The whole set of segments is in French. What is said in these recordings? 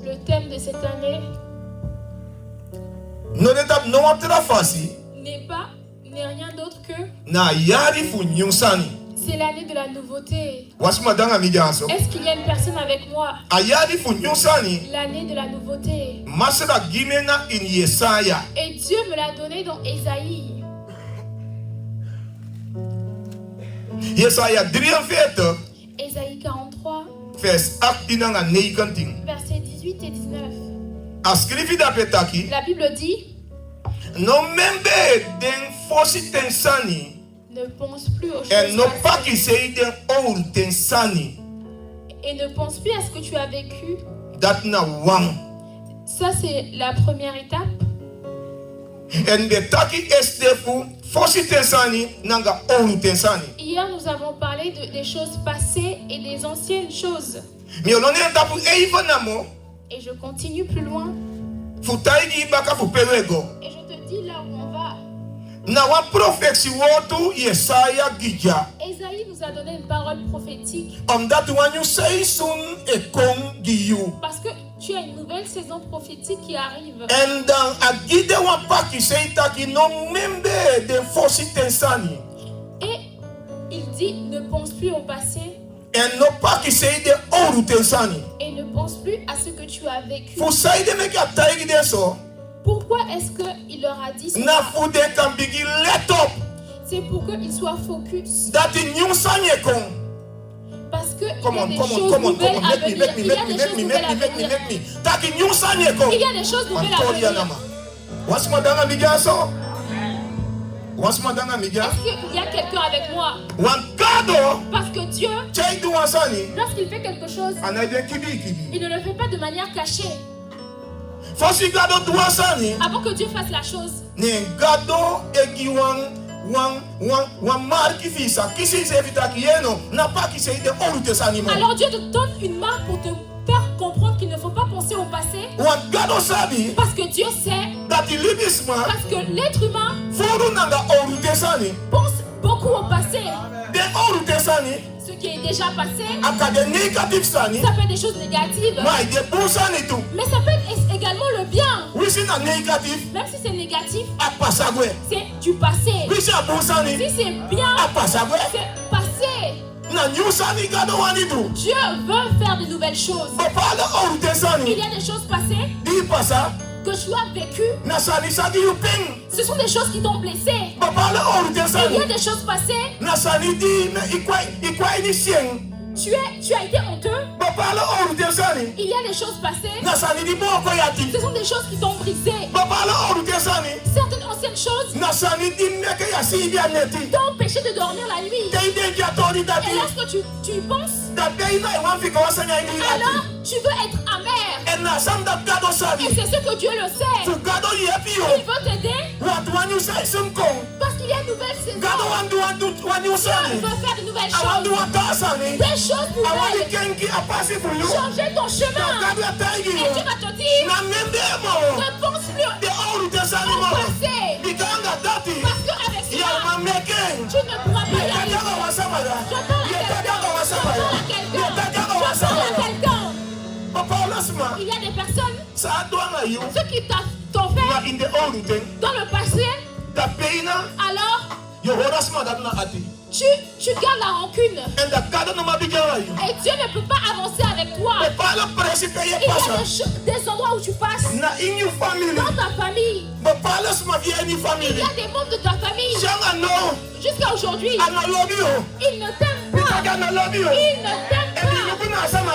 Le thème de cette année n'est rien d'autre que c'est l'année de la nouveauté. Est-ce qu'il y a une personne avec moi? L'année de la nouveauté. Et Dieu me l'a donné dans Ésaïe. Ésaïe 43, versets 18 et 19. La Bible dit: ne pense plus aux choses passées et ne pense plus à ce que tu as vécu. Ça, c'est la première étape. Hier, nous avons parlé des choses passées et des anciennes choses. Et je continue plus loin. Et je te dis là où on va. Ésaïe nous a donné une parole prophétique. Parce que tu as une nouvelle saison prophétique qui arrive. Et il dit: ne pense plus au passé. Et ne pense plus à ce que tu as vécu. Pourquoi est-ce qu'il leur a dit ça? C'est pour qu'ils soient focus. Parce qu'il y a des choses nouvelles à venir. Il y a des choses nouvelles à venir. Il y a des choses nouvelles à venir. Est-ce qu'il y a quelqu'un avec moi? Parce que Dieu, lorsqu'il fait quelque chose, il ne le fait pas de manière cachée. Avant que Dieu fasse la chose, alors Dieu te donne une marque pour te faire comprendre qu'il ne faut pas penser au passé. Parce que Dieu sait, parce que l'être humain pense beaucoup au passé. Ce qui est déjà passé, ça peut être des choses négatives, mais ça peut être également le bien. Même si c'est négatif, c'est du passé. Si c'est bien, c'est passé. Dieu veut faire de nouvelles choses. Il y a des choses passées que tu as vécues. Ce sont des choses qui t'ont blessé. Il y a des choses passées. Tu as été honteux. Il y a des choses passées. Ce sont des choses qui t'ont brisé. Certaines anciennes choses t'ont empêché de dormir la nuit. Et lorsque tu y penses, alors tu veux être amer. Et c'est ce que Dieu le sait. Il veut t'aider parce qu'il y a une nouvelle saison. Dieu veut faire de nouvelles choses. Des choses nouvelles. Changer ton chemin. Et Dieu va te dire: ne pense plus au passé. Parce qu'avec cela, tu ne pourras pas y arriver. Je parle à quelqu'un. Il y a des personnes, ceux qui t'ont fait dans le passé, alors tu gardes la rancune. Et Dieu ne peut pas avancer avec toi. Il y a des endroits où tu passes dans ta famille. Il y a des membres de ta famille. Jusqu'à aujourd'hui, ils ne t'aiment pas. Ils ne t'aiment pas.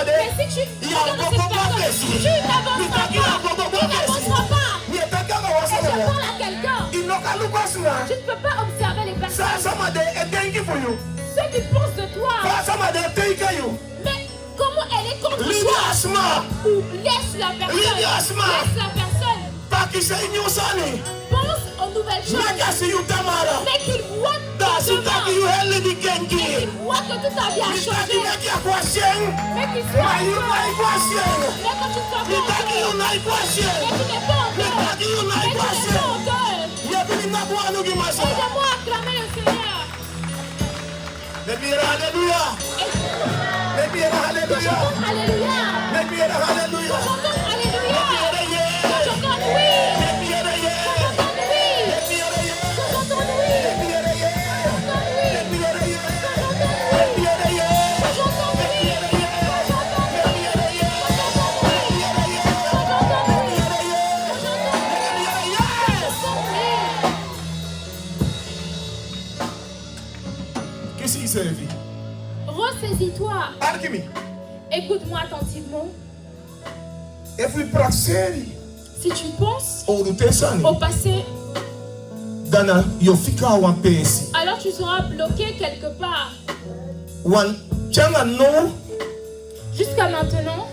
Mais si tu regardes cette personne, tu n'avanceras pas. Et je parle à quelqu'un. Tu ne peux pas observer les personnes. Ceux qui pensent de toi. Mais comment elle est contre toi? Ou laisse la personne. Pense aux nouvelles choses. Mais qu'il voit ton chemin. Mais qu'il voit que tout a bien changé. Mais qu'il soit heureux. Mais que tu sois heureux. Mais tu n'es pas heureux. Aidez-moi à acclamer le Seigneur. Alléluia. Que j'entende Alléluia. Que j'entende Alléluia. Que j'entende oui. Ressaisis-toi. Écoute-moi attentivement. Si tu penses au passé, alors tu seras bloqué quelque part. Jusqu'à maintenant,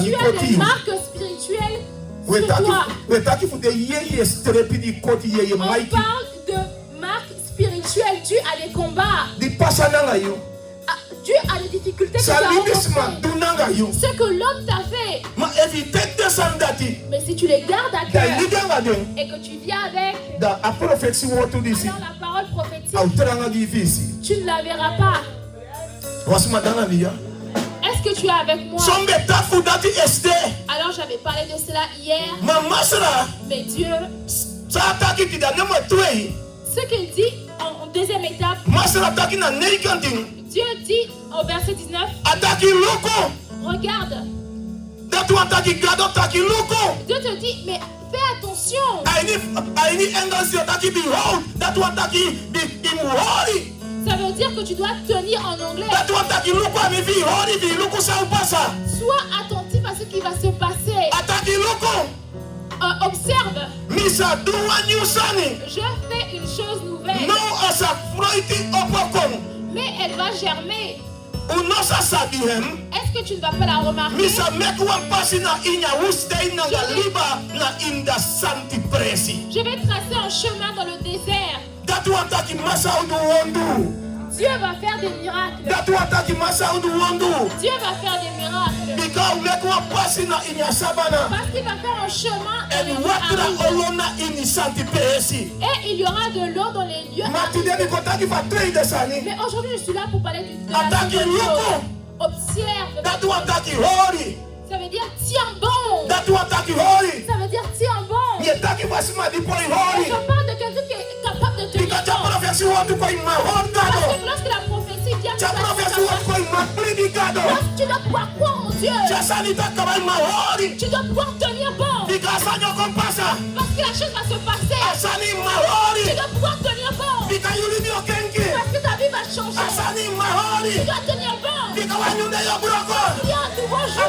tu as des marques spirituelles sur toi. On parle de marques spirituelles dues à des combats, dues à des difficultés que tu as rencontrées. Ce que l'homme t'a fait. Mais si tu les gardes à cœur et que tu viens avec, alors la parole prophétique, tu ne la verras pas. Est-ce que tu es avec moi? Alors j'avais parlé de cela hier. Mais Dieu, ce qu'il dit en deuxième étape, Dieu dit au verset 19, regarde. Dieu te dit, mais fais attention. Ça veut dire que tu dois tenir en anglais. Sois attentif à ce qui va se passer. Observe. Je fais une chose nouvelle. Mais elle va germer. Est-ce que tu ne vas pas la remarquer? Je vais tracer un chemin dans le désert. Dieu va faire des miracles. Dieu va faire des miracles. Parce qu'il va faire un chemin dans les lieux arides. Et il y aura de l'eau dans les lieux arides. Mais aujourd'hui je suis là pour parler de la seconde chose. Observe. Ça veut dire tiens bon. Ça veut dire tiens bon. Je parle de quelqu'un qui est capable de tenir bon. Parce que lorsque la prophétie vient, tu dois pouvoir croire en Dieu. Tu dois pouvoir tenir bon. Parce que la chose va se passer. Tu dois pouvoir tenir bon. Parce que ta vie va changer. Tu dois tenir bon. Il y a un nouveau jour.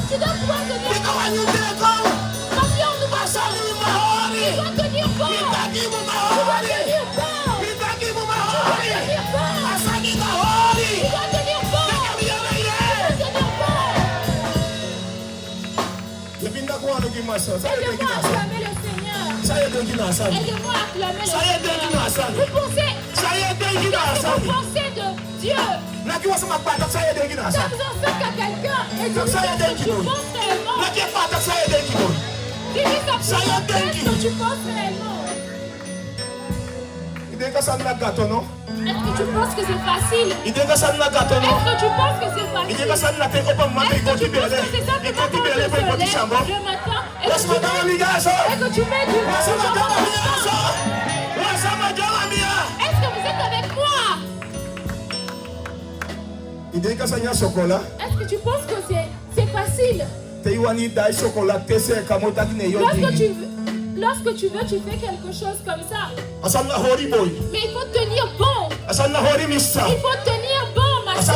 Tu dois pouvoir tenir bon. Parce qu'il y a un nouveau jour. Tu dois tenir bon. Tu dois tenir bon. Aidez-moi à acclamer le Seigneur. Aidez-moi à acclamer le Seigneur. Vous pensez de Dieu. Tu as besoin de faire qu'à quelqu'un et de dire ce que tu penses réellement. Dis-lui ce que tu penses réellement. Est-ce que tu penses que c'est facile? Est-ce que tu penses que c'est facile? Est-ce que tu penses que c'est simplement quand je se lève le matin? Est-ce que tu mets du vin? Est-ce que vous êtes avec moi? Est-ce que tu penses que c'est facile? Lorsque tu veux, tu fais quelque chose comme ça. Mais il faut tenir bon. Il faut tenir bon, ma soeur.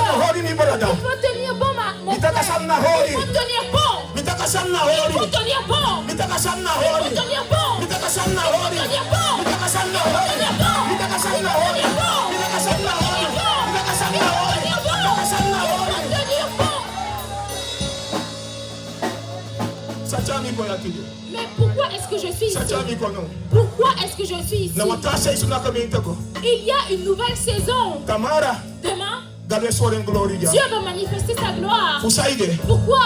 Il faut tenir bon, mon frère. Il faut tenir bon. Il faut tenir bon. Il faut tenir bon. Il faut tenir bon. Il faut tenir bon. Il faut tenir bon. Mais pourquoi est-ce que je suis ici? Pourquoi est-ce que je suis ici? Il y a une nouvelle saison. Demain, Dieu va manifester sa gloire. Pourquoi?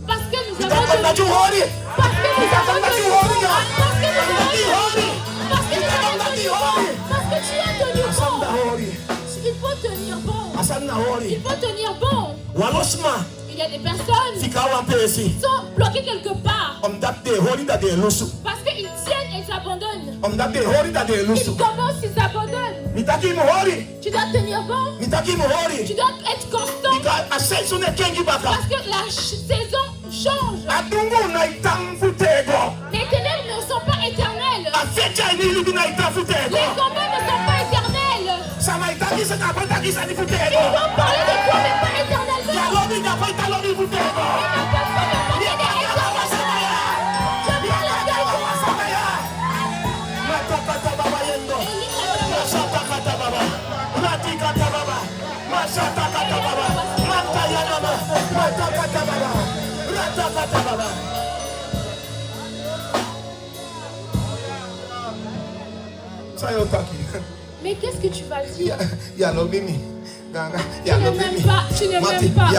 Parce que nous avons de l'humour. Parce que nous avons de l'humour. Parce que nous avons de l'humour. Parce que tu as de l'humour. Il faut tenir bon. Il y a des personnes qui sont bloquées quelque part parce qu'ils tiennent et s'abandonnent. Ils commencent, ils s'abandonnent. Tu dois tenir bon. Tu dois être constant parce que la saison change. Les ténèbres ne sont pas éternelles. Les combats ne sont pas éternels. Ils vont parler de toi mais pas éternellement. Ils ne peuvent pas me porter des mais qu'est-ce que tu vas dire? Tu ne m'aimes pas. Tu ne m'aimes pas.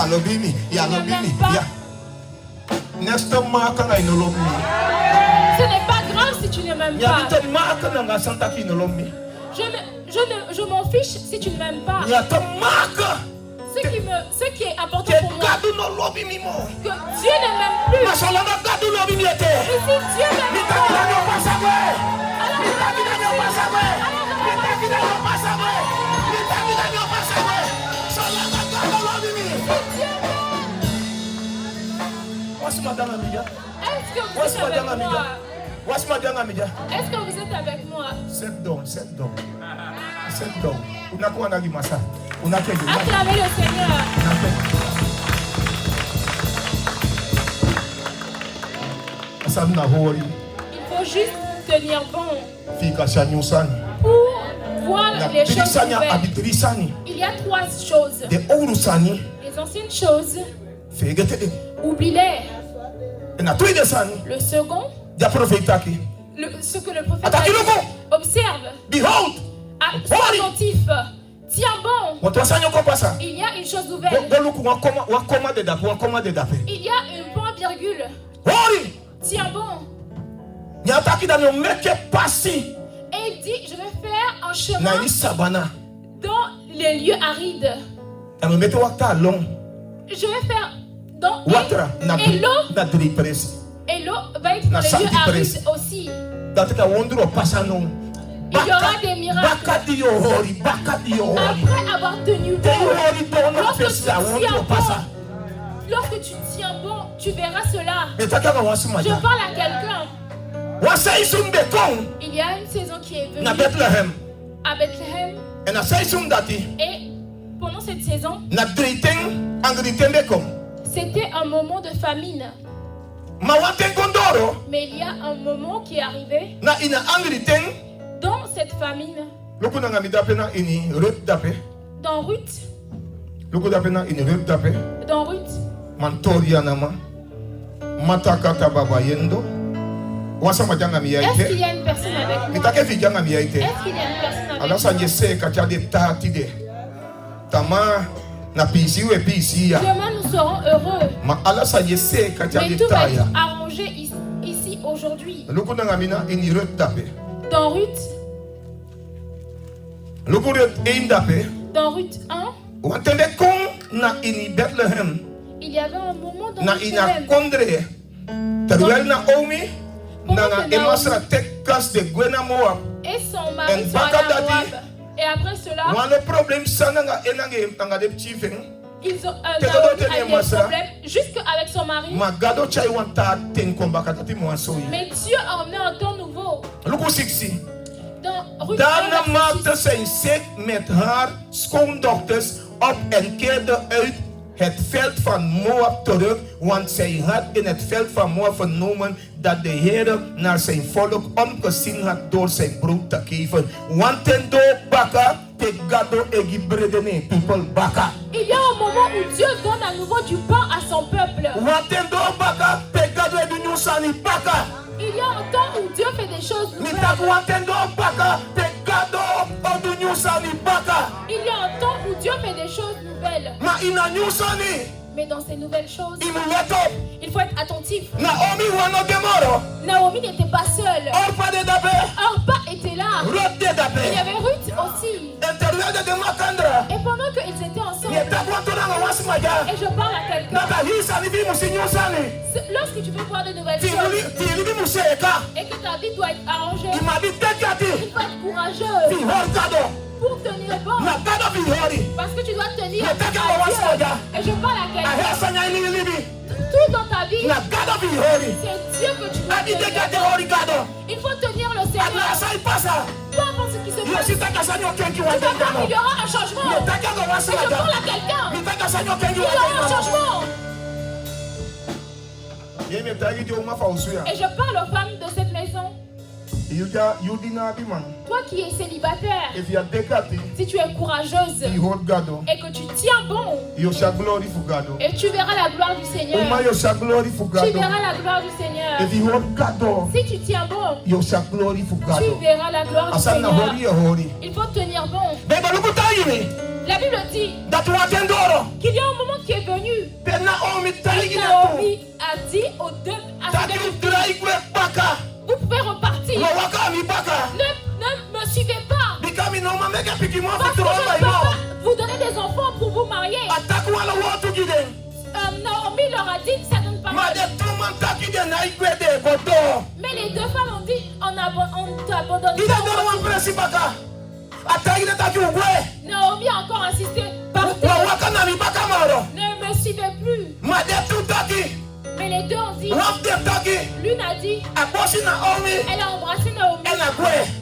Ce n'est pas grave si tu ne m'aimes pas. Je m'en fiche si tu ne m'aimes pas. Ce qui est important pour moi, que Dieu ne m'aime plus. Et si Dieu m'aime est-ce que vous êtes avec moi? Acclamez le Seigneur. Il faut juste tenir bon pour voir les choses nouvelles. Il y a trois choses. Les anciennes choses, oublie-les. Le second, ce que le prophète a dit, observe, sois attentif, tiens bon. Il y a une chose nouvelle. Il y a une point virgule. Tiens bon. Et il dit, je vais faire un chemin dans les lieux arides. Je vais faire dans et l'eau va être dans les lieux arides aussi. Il y aura des miracles. Après avoir tenu bon, lorsque tu tiens bon, tu verras cela. Je parle à quelqu'un. Il y a une saison qui est venue à Bethléem. Et pendant cette saison, c'était un moment de famine. Mais il y a un moment qui est arrivé dans cette famine. Dans Ruth. Est-ce qu'il y a une personne avec moi? Est-ce qu'il y a une personne avec moi? Demain nous serons heureux. Mais tout va être arrangé ici aujourd'hui. Dans Ruth. Dans Ruth 1. Il y avait un moment dans Bethléem. Et son mari s'en allait à Moab. Et après cela, ils ont eu des problèmes jusqu'avec son mari. Mais Dieu a emmené un temps nouveau. Dans Ruth 1, met haar schoondochters op en keerde uit het veld van Moab terug, want zij had in het veld van Moab vernomen dat de Heer naar zijn volk omgezien had door zijn brood te geven. Want ten do baka te gado egibredene people baka. Il y a un moment où Dieu donne à nouveau du pain à son peuple. Want ten do baka te gado edunyusani baka. Il y a un temps où Dieu fait des choses nouvelles. Il y a un temps où Dieu fait des choses nouvelles. Mais dans ces nouvelles choses, il faut être attentif. Naomi n'était pas seule. Orpa était là. Il y avait Ruth aussi. Et pendant qu'ils étaient ensemble, Et je parle à quelqu'un. Lorsque tu veux voir de nouvelles choses et que ta vie doit être arrangée, il faut être courageux pour tenir bon. Parce que tu dois tenir à Dieu. Et je parle à quelqu'un. Tout dans ta vie, c'est Dieu que tu dois tenir. Il faut tenir le Seigneur. Peu importe ce qui se passe, tu vas voir qu'il y aura un changement. Et je parle à quelqu'un. Il y aura un changement. Et je parle aux femmes de cette maison. Toi qui es célibataire, si tu es courageuse et que tu tiens bon, et tu verras la gloire du Seigneur. Tu verras la gloire du Seigneur. Si tu tiens bon, tu verras la gloire du Seigneur. Il faut tenir bon. La Bible dit qu'il y a un moment qui est venu. Naomi a dit aux deux, vous pouvez repartir. Ne me suivez pas. Parce que je ne peux pas vous donner des enfants pour vous marier. Naomi leur a dit, ça donne pas mal. Mais les deux femmes ont dit, on t'abandonne pas. Naomi a encore insisté. Ne me suivez plus. Mais les deux ont dit. L'une a dit. Elle a embrassé Naomi.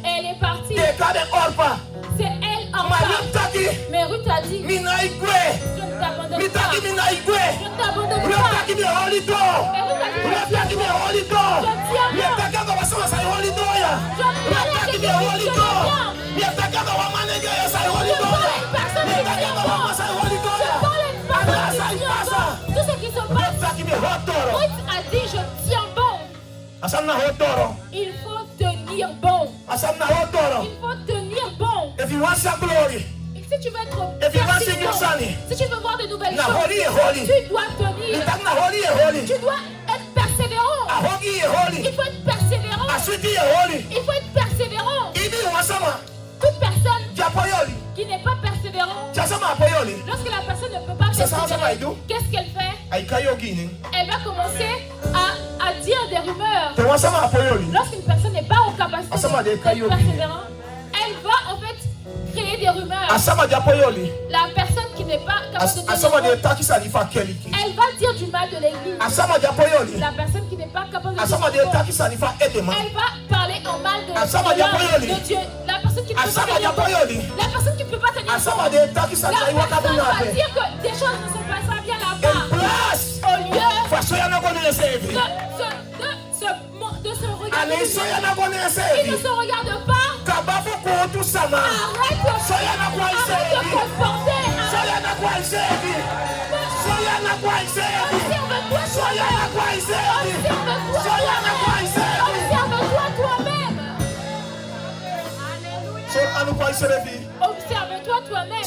Et elle est partie. C'est elle en part. Mais Ruth a dit. Je ne t'abandonne pas. Je ne t'abandonne pas. Et Ruth a dit. Tout ce qui se passe. Ruth a dit je tiens bon. Il faut tenir bon. Il faut tenir bon. Si tu veux être persistant, si tu veux voir de nouvelles choses, tu dois tenir. Tu dois être persévérant. Il faut être persévérant. Il faut être persévérant. Toute personne qui n'est pas persévérante, lorsque la personne ne peut pas persévérer, qu'est-ce qu'elle fait? Elle va commencer à dire des rumeurs. Lorsqu'une personne n'est pas en capacité d'être persévérante, elle va en fait créer des rumeurs. La personne qui n'est pas capable de dire, elle va dire du mal de l'église. La personne qui n'est pas capable de dire, elle va parler en mal de Dieu. La personne qui ne peut pas tenir bon. La personne qui ne peut pas tenir bon. La personne va dire que des choses ne se passent pas bien là-bas. Au lieu de se regarder. Il ne se regarde pas. Arrête de comporter. Observe-toi toi-même.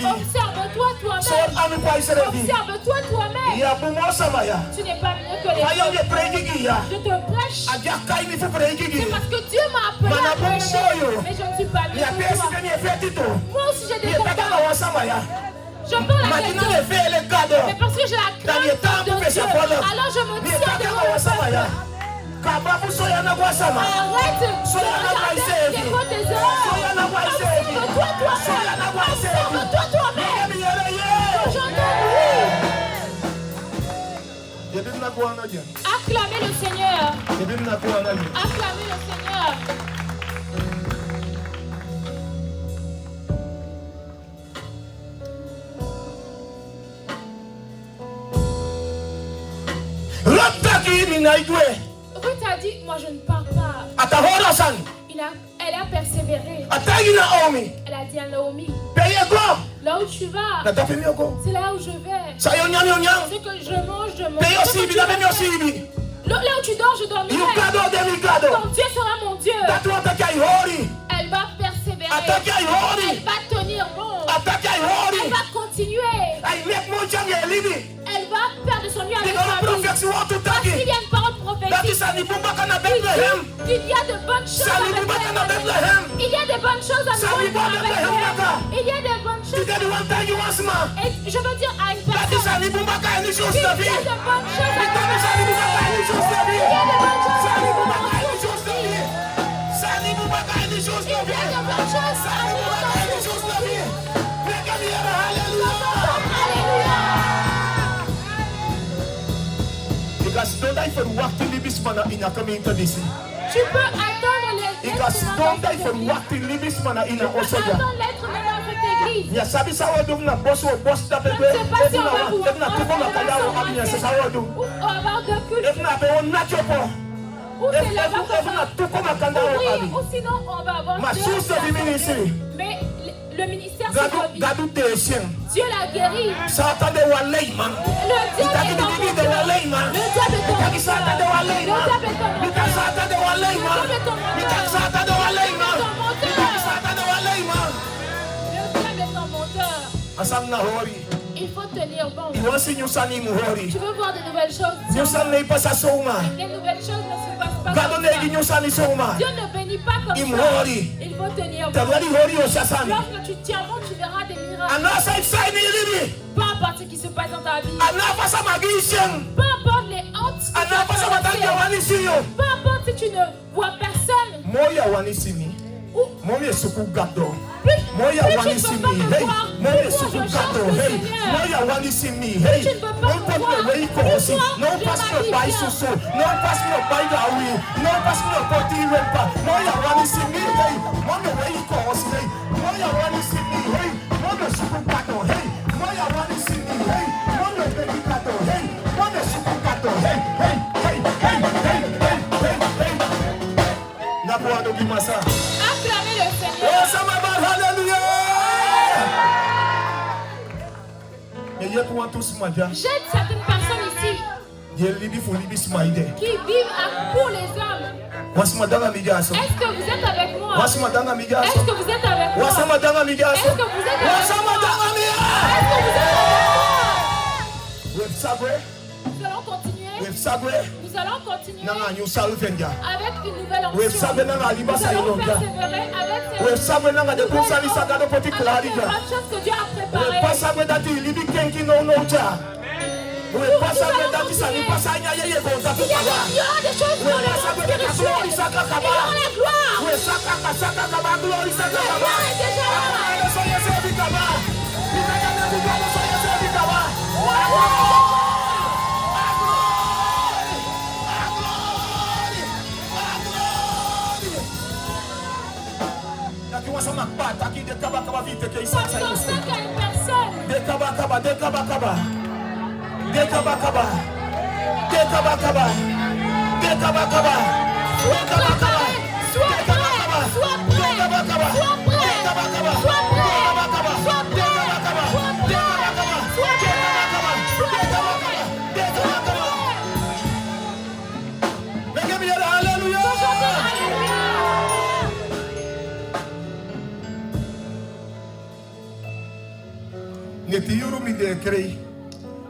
Observe-toi toi-même. Observe-toi toi-même. Observe-toi toi-même. Tu n'es pas mieux que les autres. Je te prêche. C'est parce que Dieu m'a appelé à prêcher. Mais je ne suis pas mieux que toi. Moi aussi j'ai des combats. Je parle à quelqu'un. Mais parce que j'ai la crainte de Dieu, alors je me tiens devant le peuple. Arrête de regarder les fautes des hommes. Observe-toi toi-même. Observe-toi toi-même. Acclamez le Seigneur. Acclamez le Seigneur. Ruth a dit, moi je ne pars pas. Elle a persévéré. Elle a dit à Naomi, là où tu vas, c'est là où je vais. Ce que je mange, je mange. Là où tu dors, je dormirai. Ton Dieu sera mon Dieu. Elle va persévérer. Elle va tenir bon. Elle va continuer. Elle va faire de son mieux avec sa vie. Parce qu'il y a une parole prophétique. Il y a de bonnes choses à Bethléem. Il y a des bonnes choses à Bethléem. Il y a des bonnes choses. Et je veux dire à une personne qu'il y a de bonnes choses à faire. Il y a de bonnes choses à faire. Because don't I for walk to libis mana in a community this. Tu peux attendre les Because don't I for walk to libis mana in a also. Attends l'être même dans cette église. Ya sabi sa wadu na boss o boss ta bebe. Je ne sais pas si on va pouvoir na tuko na kaya o abnya sa wadu. Ou avoir de culte. If na be on na chopo. Ou c'est là-bas qu'on va ouvrir. Ou sinon on va avoir Ma source de ministère. Mais le ministère c'est la vie. Gadu desien. Dieu l'a guéri. Satan de walei man. Le diable est en de walei man. Le diable est en Satan de walei man. Le diable est en Satan de walei man. Satan de walei man. Satan de walei man. Le diable est en monteur. Asam na hori. Il faut tenir bon. Tu veux voir de nouvelles choses? Dieu Les nouvelles choses ne se passent pas comme ça. Dieu ne bénit pas comme ça. Il faut tenir bon. Lorsque tu tiens bon, tu verras des miracles. Peu importe ce qui se passe dans ta vie. Peu importe les hontes. Peu importe si tu ne vois personne. Moya suku gato. Plus Moya tu wani ne simi. peux pas me Hey, voir. moya suku gato. Hey, moya wani simi. Hey, Tu ne peux pas non me pas voir. me wei kosi. Plus Non toi, pas je me bai m'habille susu. Non pas me bai gawi. Non pas me poti rempa. Moya wani simi. Hey, moya wei kosi. Hey, moya wani simi. Hey, moya suku gato. Hey, moya wani simi. Hey, moya wei gato. Hey, moya suku gato. Hey, hey, hey, hey, hey, hey, hey, hey. Na boa do Gimasa. Acclamez le Seigneur. Oh, ça m'a mal, alléluia. Et il y a pour tous ma dia. J'aide certaines personnes ici Il y a libi pour libi smaide. qui vivent pour les hommes. Wasi madanga mijaso. Est-ce que vous êtes avec moi? Wasi madanga mijaso. Est-ce que vous êtes avec moi? Wasi madanga mijaso. Est-ce que vous êtes avec moi? Wasi madanga mijaso. Est-ce que vous êtes avec moi? With sagwe. Nous allons continuer. With sagwe. Nous allons continuer Nanga new salu fenja. avec une nouvelle With onction. sagwe nanga Nous libasa allons ilonga. persévérer avec With ces sagwe nanga de kusali sagado poti avec les klarija. grandes choses que Dieu a With préparées. pasagwe dati libi kenki no no cha. With pasagwe dati sani pasanya yeye ko Il y dati a des choses dans le monde spirituel. Et dans la gloire. We saka kasaka kaba glory saka La kaba. gloire est déjà là. So yese bikaba. Binaga na bikaba so yese bikaba. Aqui uma sama pata aqui de kaba kaba vite que isso Parce qu'on sait qu'il y a une personne. de kaba kaba de kaba kaba. De kaba kaba. De kaba kaba. De kaba kaba. Sois préparé, sois prêt, sois prêt, sois prêt, sois prêt, sois prêt, sois prêt,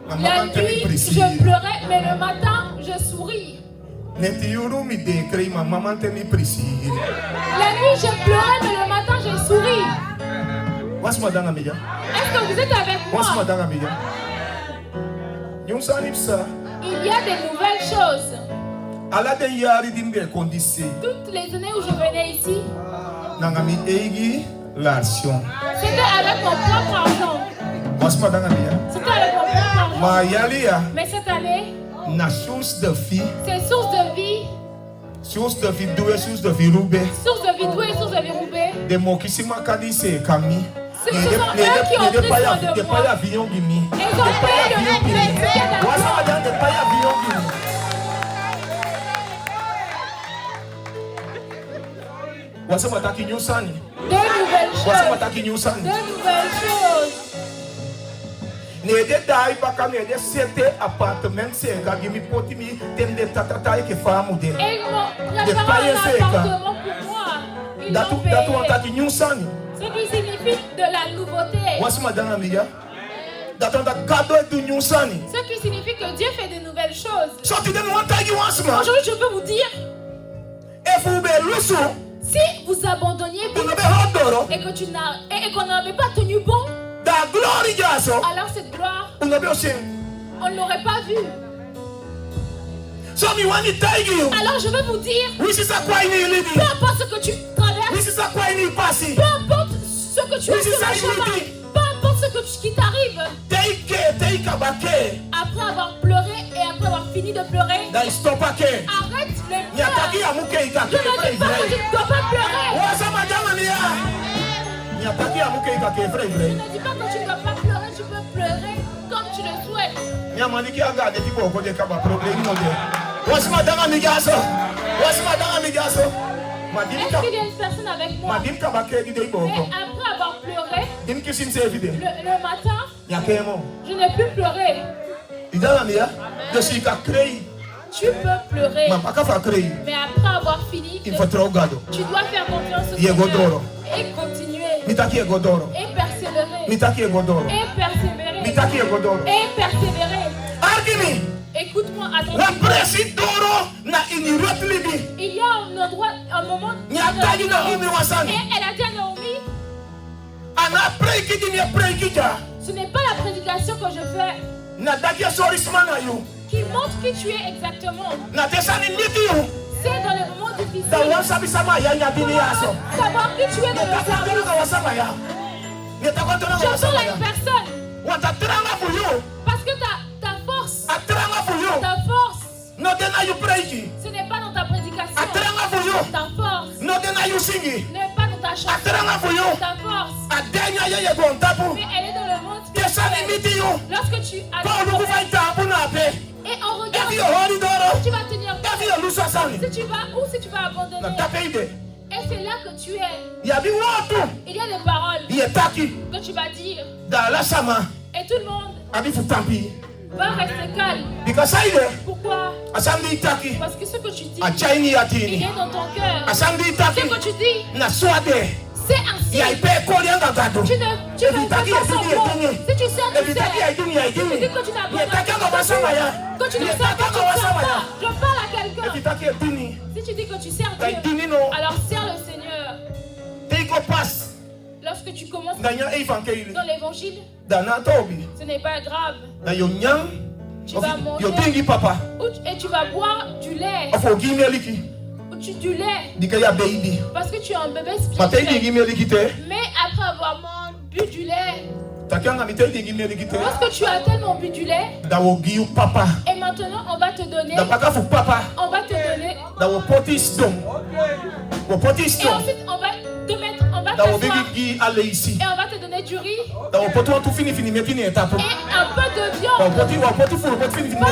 La nuit, je pleurais, mais le matin, je souris. La nuit, je pleurais, mais le matin, je souris. Est-ce que vous êtes avec moi? Il y a des nouvelles choses. Toutes les années où je venais ici, c'était avec mon propre argent. C'était avec mon propre argent. Mais cette année, c'est source de vie. Source de vie douée, source de vie roubée. Source de vie douée, source de vie roubée. Des mots qui sont makadi c'est Camille. Ce sont eux qui ont pris soin de moi. Ils ont payé le même billet d'avion. De nouvelles choses. De nouvelles choses. Nede dai baka nede sete appartement se gagi mi poti mi tem de tatata ke famu de. Et ils m'ont préparé un appartement pour moi. Ils l'ont payé. Ce qui signifie de la nouveauté. Ce qui signifie que Dieu fait de nouvelles choses. Aujourd'hui, je peux vous dire, si vous abandonniez et qu'on n'avait pas tenu bon, alors cette gloire, on ne l'aurait pas vue. Alors je veux vous dire, peu importe ce que tu traverses, peu importe ce que tu as sur le chemin, peu importe ce qui t'arrive, après avoir pleuré et après avoir fini de pleurer, arrête le pleurs. Je ne dis pas que tu ne dois pas pleurer. Je ne dis pas que tu ne dois pas pleurer, tu peux pleurer comme tu le souhaites. Est-ce qu'il y a une personne avec moi? Mais après avoir pleuré, le matin, je n'ai plus pleuré. Tu peux pleurer, mais après avoir fini, tu dois faire confiance au Seigneur et continuer, et persévérer, et persévérer. Écoute-moi attentivement. Il y a un moment et elle a dit à Naomi, ce n'est pas la prédication que je fais qui montre qui tu es exactement. C'est dans les moments difficiles. Savoir qui tu es dans le service. Je parle à une personne. Parce que ta force, ce n'est pas dans ta prédication. Ta force n'est pas dans ta chanson. Ta force, mais elle est dans le monde spirituel. Lorsque tu as et on regarde si tu vas tenir bon, si tu vas ou si tu vas abandonner. Et c'est là que tu es. Il y a des paroles que tu vas dire. Et tout le monde va rester calme. Pourquoi? Parce que ce que tu dis, il est dans ton cœur. Ce que tu dis, c'est ainsi. Tu vas pas faire semblant. Si tu sais, tu sais. Si tu dis que tu n'as pas que tu ne sers pas, je parle à quelqu'un. Si tu dis que tu sers Dieu, alors sers le Seigneur. Lorsque tu commences dans l'évangile, ce n'est pas grave. Tu vas manger et tu vas boire du lait. Du lait. Parce que tu es un bébé spirituel. Mais après avoir bu du lait, lorsque tu as tellement bu du lait, et maintenant on va te donner, et ensuite on va te mettre, on va t'asseoir, et on va te donner du riz et un peu de viande,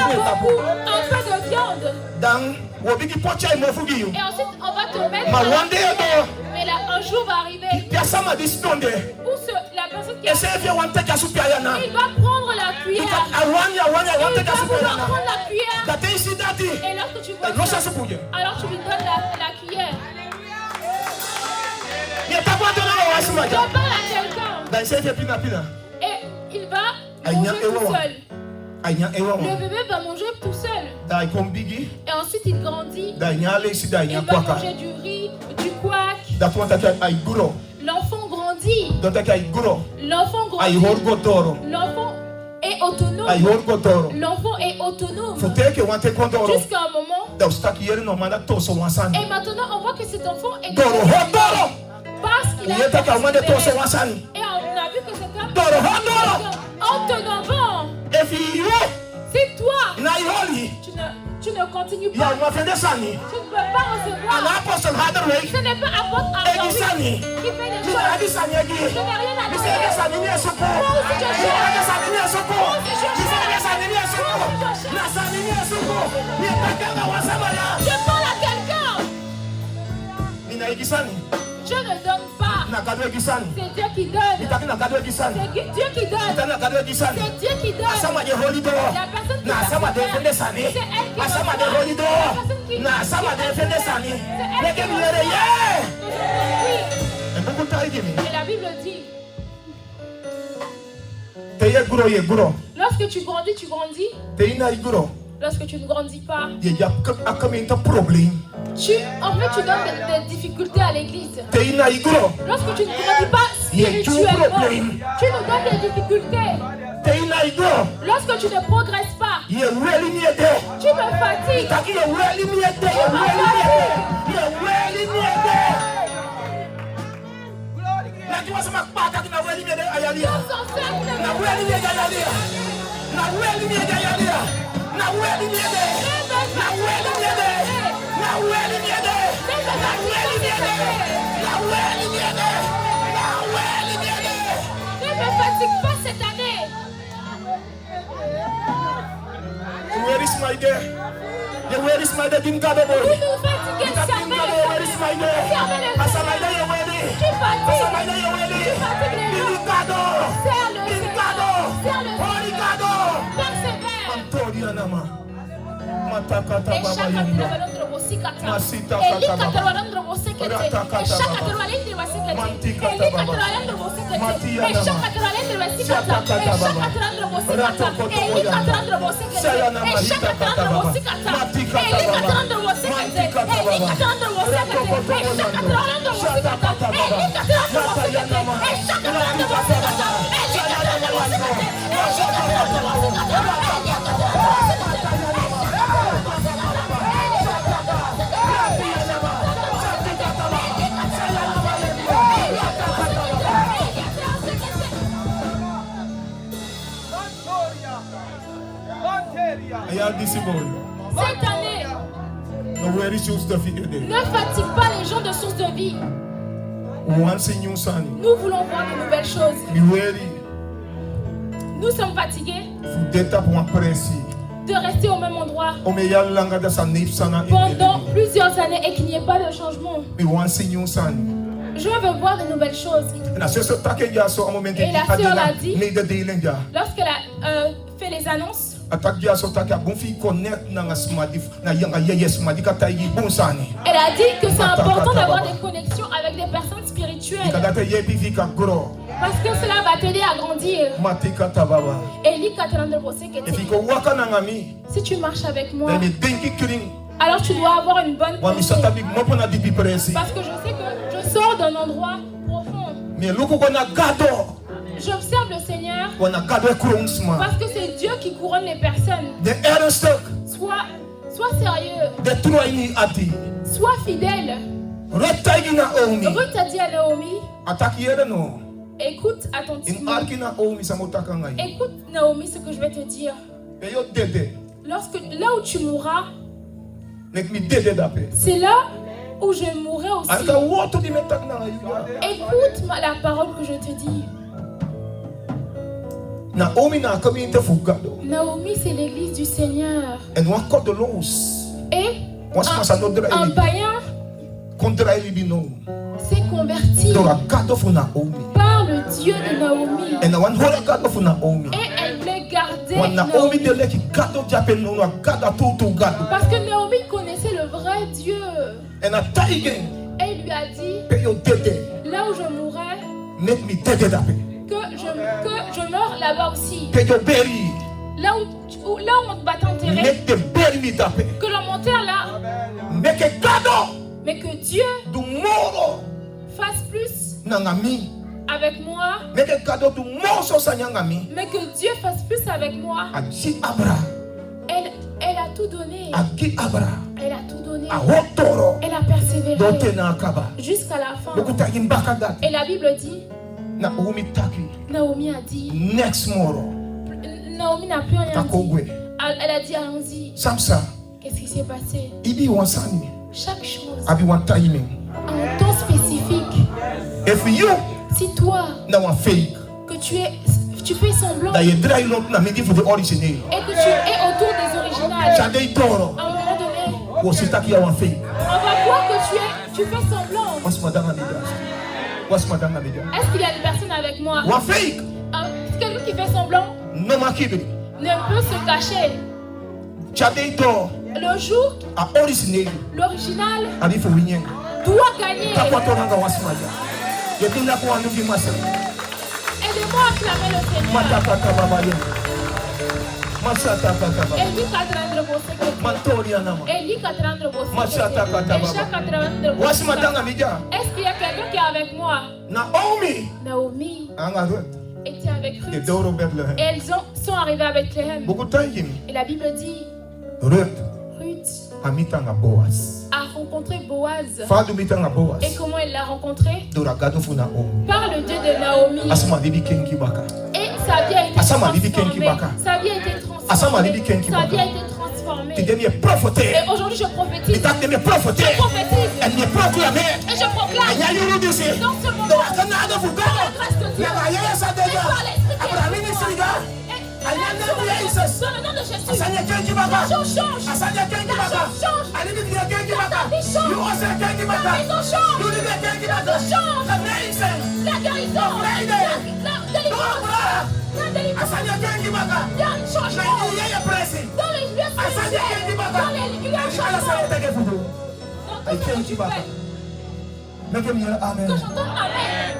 pas beaucoup, un peu de viande. Et ensuite on va te mettre mais là un jour va arriver où la personne qui il va prendre la cuillère, et lorsque tu vois ça, alors tu lui donnes la cuillère. Je parle à quelqu'un et il va manger tout seul. Le bébé va manger tout seul. Et ensuite il grandit. Il va manger du riz, du couac. L'enfant grandit. L'enfant grandit. L'enfant est autonome. L'enfant est autonome. Jusqu'à un moment. Et maintenant on voit que cet enfant est parce qu'il a été considéré. Et on a vu que cet homme autonome. Si toi tu ne continues pas, tu ne peux pas recevoir. Ce n'est pas apôtre Henri qui fait les choses. Je n'ai rien à dire. Moi aussi je cherche. Je parle à quelqu'un. Je ne donne pas. C'est Dieu qui donne. C'est Dieu qui donne. C'est Dieu qui donne. La personne qui va se faire, c'est elle qui va se faire. La personne qui va se faire, c'est elle qui va. Et la Bible dit, lorsque tu grandis, lorsque tu ne grandis pas, en fait, tu donnes des difficultés à l'église. Lorsque tu ne grandis pas spirituellement, tu nous donnes des difficultés. Lorsque tu ne progresses pas, tu me fatigues. Ne me fatigue pas cette année. Where is my day? Where is my day? Vous nous fatiguez, servez les familles. Servez les familles. Tu fatigues les gens. Serre le Seigneur. Serre le Seigneur. Persévère. Cette année, ne fatigue pas les gens de source de vie. Nous voulons voir de nouvelles choses. Nous sommes fatigués de rester au même endroit pendant plusieurs années et qu'il n'y ait pas de changement. Je veux voir de nouvelles choses. Et la sœur l'a dit lorsqu'elle a fait les annonces. Elle a dit que c'est important d'avoir des connexions avec des personnes spirituelles. Parce que cela va t'aider à grandir. Si tu marches avec moi, alors tu dois avoir une bonne pensée. Parce que je sais que je sors d'un endroit profond. J'observe le Seigneur parce que c'est Dieu qui couronne les personnes. Sois sérieux. Sois fidèle. Ruth a dit à Naomi, écoute attentivement. Écoute Naomi ce que je vais te dire. Là où tu mourras, c'est là où je mourrai aussi. Écoute la parole que je te dis. Naomi, c'est l'église du Seigneur. Et un païen s'est converti par le Dieu de Naomi. Et elle voulait garder Naomi. Parce que Naomi connaissait le vrai Dieu. Et il lui a dit, là où je mourrai, que je meurs là-bas aussi. Là où on va t'enterrer, que l'on m'enterre là. Mais que Dieu fasse plus avec moi. Mais que Dieu fasse plus avec moi. Elle a tout donné. Elle a tout donné. Elle a persévéré jusqu'à la fin. Et la Bible dit, Naomi a dit, Naomi n'a plus rien dit. Elle a dit, allons-y. Qu'est-ce qui s'est passé? Chaque chose a un temps spécifique. Si toi, que tu fais semblant et que tu es autour des originales, à un moment donné, on va voir que tu fais semblant. Est-ce qu'il y a une personne avec moi? Quelqu'un qui fait semblant ne peut se cacher. Le jour, l'original doit gagner. Aidez-moi à acclamer le Seigneur. Eli katrandre bose ke. Eli katrandre bose ke. Est-ce qu'il y a quelqu'un qui est avec moi? Naomi était avec Ruth. Et elles sont arrivées à Bethléem. Et la Bible dit Ruth a rencontré Boaz. Et comment elle l'a rencontré? Par le Dieu de Naomi. Et sa vie a été transformée. Sa vie a été transformée. Sa vie a été transformée. Et aujourd'hui je prophétise. Je prophétise. Et je proclame. Dans ce moment, par la grâce de Dieu, et par l'Esprit de Dieu, dans le nom de Jésus, la chose change. La chose change. Ta vie change. Ta maison change. Ta vie change. La guérison. La délivrance. La délivrance. Il y a un changement. Dans les lieux spirituels. Dans les lieux, il y a un changement. Dans tout ce que tu fais. Que j'entende Amen. Que j'entende Amen.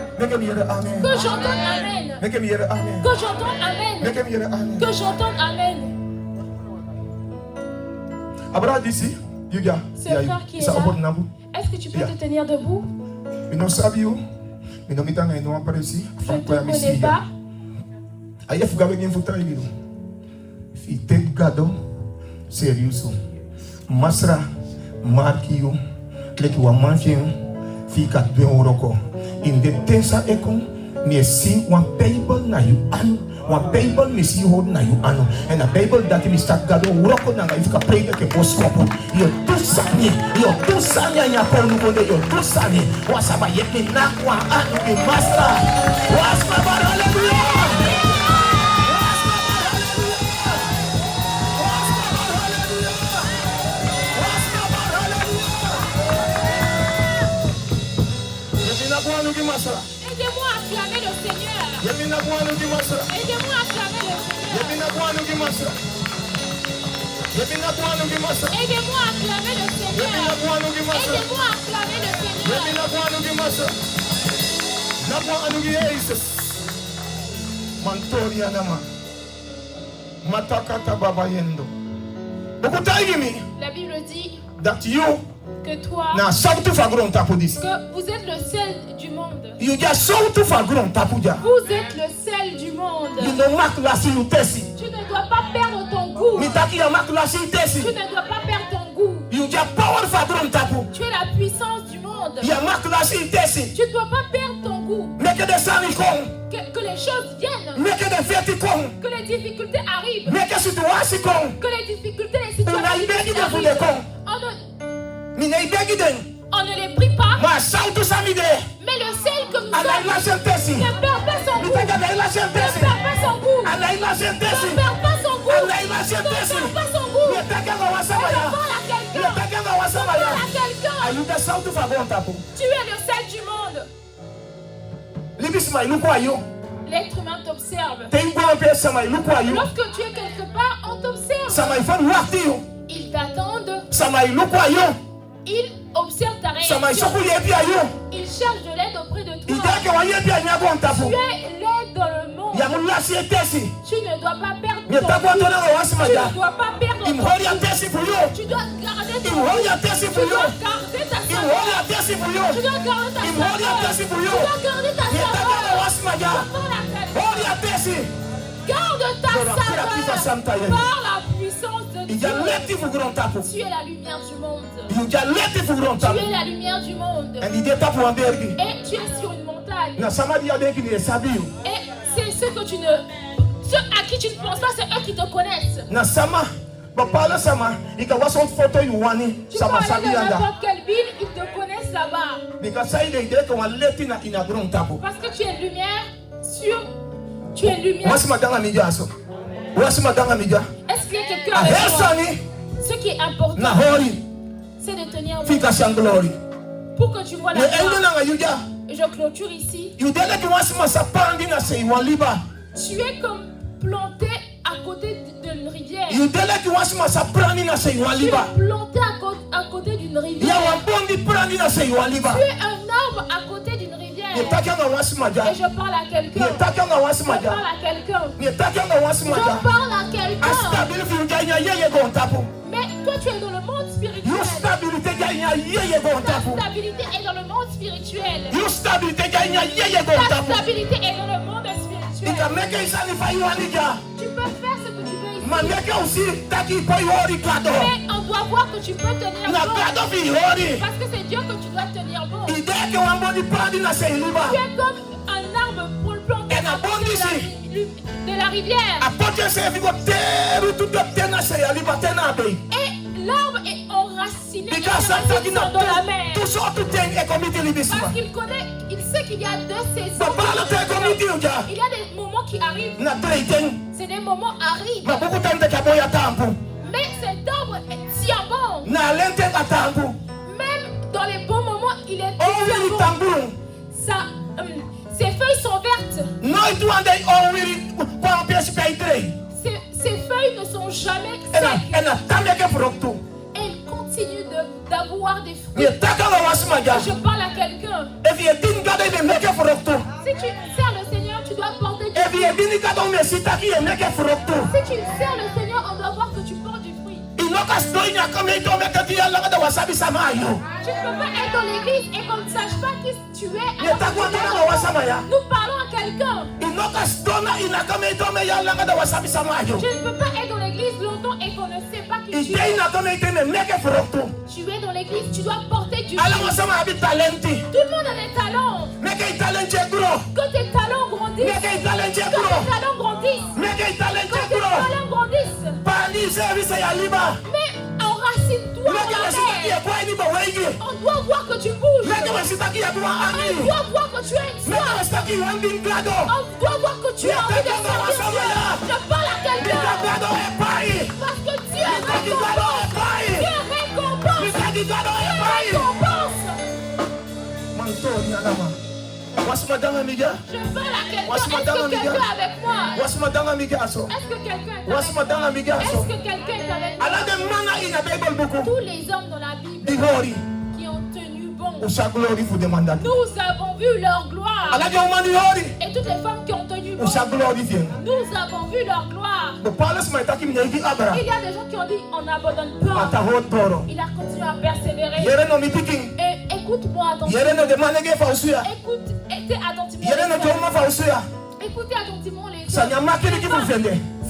Que j'entende Amen. Que j'entende Amen. Que j'entende Amen. Abraham ici, Yuga. Ce frère qui est là, est-ce que tu peux te tenir debout? Je ne te connais pas. Masra, Markio, Fika dwe oroko. In the tensa eko, me see one Bible na you anu, one Bible me see hold na you anu, and a Bible that me start gado oroko na if ka pray ke boskopo. Yo tu sanya ya ponu konde yo tu sanya. Wasaba yeke na kwa anu ke master. Wasaba hallelujah. Aidez-moi à acclamer le Seigneur. Aidez-moi à acclamer le Seigneur. Aidez-moi à acclamer le Seigneur. Aidez-moi à acclamer le Seigneur. La Bible dit que toi, que vous êtes le sel du monde. Vous êtes le sel du monde. Tu ne dois pas perdre ton goût. Tu ne dois pas perdre ton goût. Tu es la puissance du monde. Tu ne dois pas perdre ton goût. Que les choses viennent. Que les difficultés arrivent. Que les difficultés, les situations arrivent. On ne les prie pas. Mais le sel que nous sommes ne perd pas son goût. Ne perd pas son goût. Ne perd pas son goût. Ne perd pas son goût. Et parle à quelqu'un. Tu es le sel du monde. L'être humain t'observe. Lorsque tu es quelque part, on t'observe. Ils t'attendent. Ils observent ta réaction. Ils cherchent de l'aide auprès de toi. Tu es l'aide dans le monde. Tu ne dois pas perdre ton goût. Tu ne dois pas perdre ton goût. Tu dois garder ton goût. Tu dois garder ta saveur. Tu dois garder ta saveur. Garde ta saveur par la puissance de Dieu. Tu es la lumière du monde. Tu es la lumière du monde. Et tu es sur une montagne. Et c'est ceux à qui tu ne penses pas, c'est eux qui te connaissent. Tu peux aller dans n'importe quelle ville, ils te connaissent là-bas. Parce que tu es une lumière sur... Tu es une lumière. Est-ce qu'il y a quelqu'un avec toi? Ce qui est important, c'est de tenir bon pour que tu vois la gloire. Et je clôture ici. Tu es comme planté à côté d'une rivière. Tu es planté à côté d'une rivière. Tu es un arbre à côté d'une rivière. Et je parle à quelqu'un. Je parle à quelqu'un. Je parle à quelqu'un. Mais toi tu es dans le monde spirituel. Ta stabilité est dans le monde spirituel. Ta stabilité est dans le monde spirituel. Tu peux faire ce que tu veux ici. Mais on doit voir que tu peux tenir bon. Parce que c'est Dieu que tu dois tenir bon. Tu es comme un arbre pour le planter de la rivière. Et l'arbre est enraciné dans la mer. Parce qu'il connaît, il sait qu'il y a deux saisons. Il y a des moments qui arrivent. C'est des moments arrivent. Mais cet arbre tient bon. Même dans les bons moments, il est tient bon. Ses feuilles sont vertes. Ces feuilles ne sont jamais secs. Elle continue d'avoir des fruits. Je parle à quelqu'un. Si tu sers le Seigneur, tu dois porter du fruit. Si tu sers le Seigneur, on doit voir que tu portes du fruit. Tu ne peux pas être dans l'église et qu'on ne sache pas qui tu es. Nous parlons à quelqu'un. Je ne peux pas être dans l'église longtemps et qu'on ne sait pas qui tu es. Tu es dans l'église, tu dois porter du fruit. Tout le monde a des talents. Que tes talents grandissent. Mais enracine-toi. On doit voir que tu bouges. On doit voir que tu as une soif. On doit voir que tu as envie de servir Dieu. Je parle à quelqu'un. Parce que Dieu récompense. Dieu récompense. Je parle à quelqu'un. Est-ce que quelqu'un est avec moi? Est-ce que quelqu'un est avec moi? Tous les hommes dans la Bible qui ont tenu bon, nous avons vu leur gloire. Et toutes les femmes qui ont tenu bon, nous avons vu leur gloire. Il y a des gens qui ont dit on n'abandonne pas. Il a continué à persévérer. Et écoute-moi attentivement. Écoutez attentivement les gens.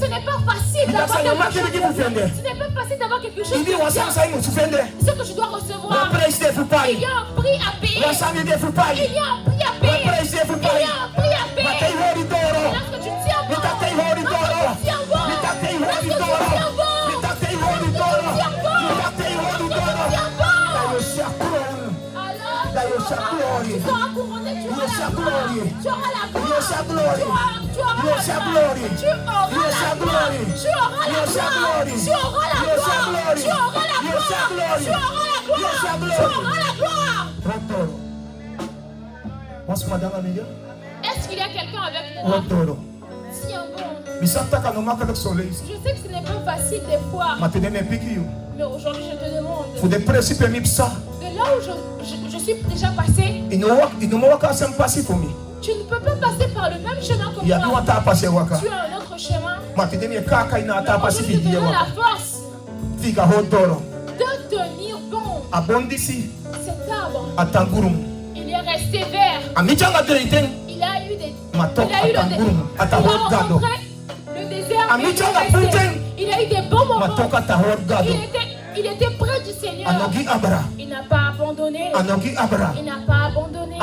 Ce n'est pas facile d'avoir quelque chose. Ce n'est pas facile d'avoir quelque chose. Ce que je dois recevoir. Il y a un prix à payer. Il y a un prix à payer. Lorsque tu tiens bon. Tu seras couronné, tu auras la gloire. Tu auras la gloire. Tu auras la gloire. Est-ce qu'il y a quelqu'un avec moi? Tiens bon. Je sais que ce n'est pas facile des fois. Mais aujourd'hui je te demande. De là où je suis déjà passé. Tu ne peux pas passer par le même chemin que moi. Tu as un autre chemin. Aujourd'hui je te donne la force de tenir bon. Cet arbre, il est resté vert. Il a eu des... Il a rencontré le désert. Il a eu des bons moments. Il était près du Seigneur. Il n'a pas abandonné. Il n'a pas abandonné.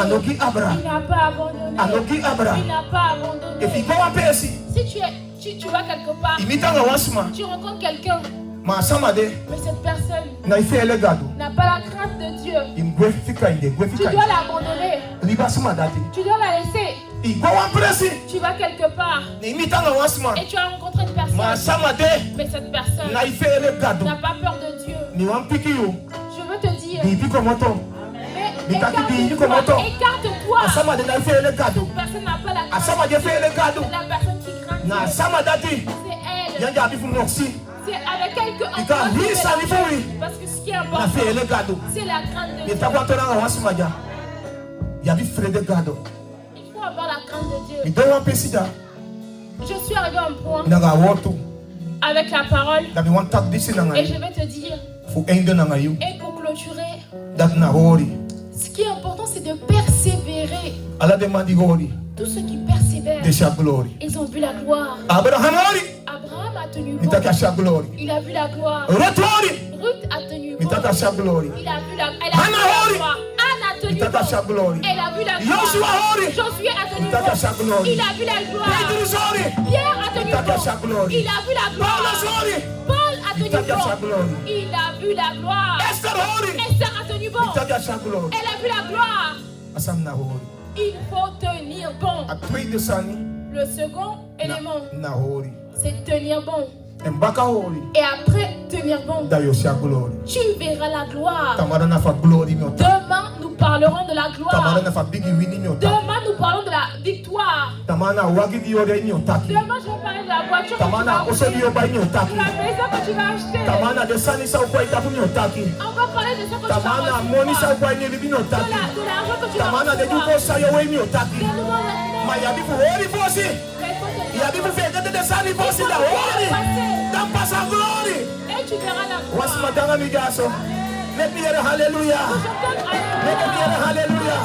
Si tu vas quelque part, tu rencontres quelqu'un. Mais cette personne n'a pas la crainte de Dieu. Tu dois l'abandonner. Tu dois la laisser. Tu vas quelque part et tu as rencontré une personne. Mais cette personne n'a pas peur de Dieu. Je veux te dire, mais écarte-toi. Cette personne n'a pas la crainte. C'est la personne qui craint Dieu. C'est elle. C'est avec elle que parce que ce qui est important, c'est la crainte de Dieu. Il faut avoir la crainte de Dieu. Je suis arrivé à un point avec la parole. Et je vais te dire. Et pour clôturer, ce qui est important, c'est de persévérer. Tous ceux qui persévèrent, ils ont vu la gloire. Abraham a tenu bon. Il a vu la gloire. Ruth a tenu bon. Il a vu la gloire. Anne a tenu bon. Elle a vu la gloire. Josué a tenu bon. Il a vu la gloire. Pierre a tenu bon. Il a vu la gloire. Paul a tenu bon. Il a vu la gloire. Esther a tenu bon. Elle a vu la gloire. Il faut tenir bon. Le second élément, c'est tenir bon. Et après tenir bon, tu verras la gloire. Demain, nous parlerons de la gloire. Demain, nous parlons de la victoire. Demain, je vais parler de la voiture que tu vas acheter, de la maison que tu vas acheter. On va parler de ça que tu vas recevoir, de l'argent que tu vas recevoir. Et tu verras la gloire. Let me hear a hallelujah. Let me hear a hallelujah.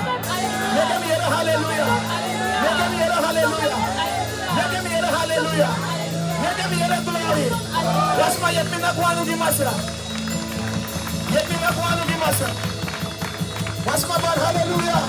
Let me hear a hallelujah. Let me hear a hallelujah. Let me hear a hallelujah. Let me hear a glory. That's why yet me not want to be master. Yet me not want to be master. What's my God? Hallelujah.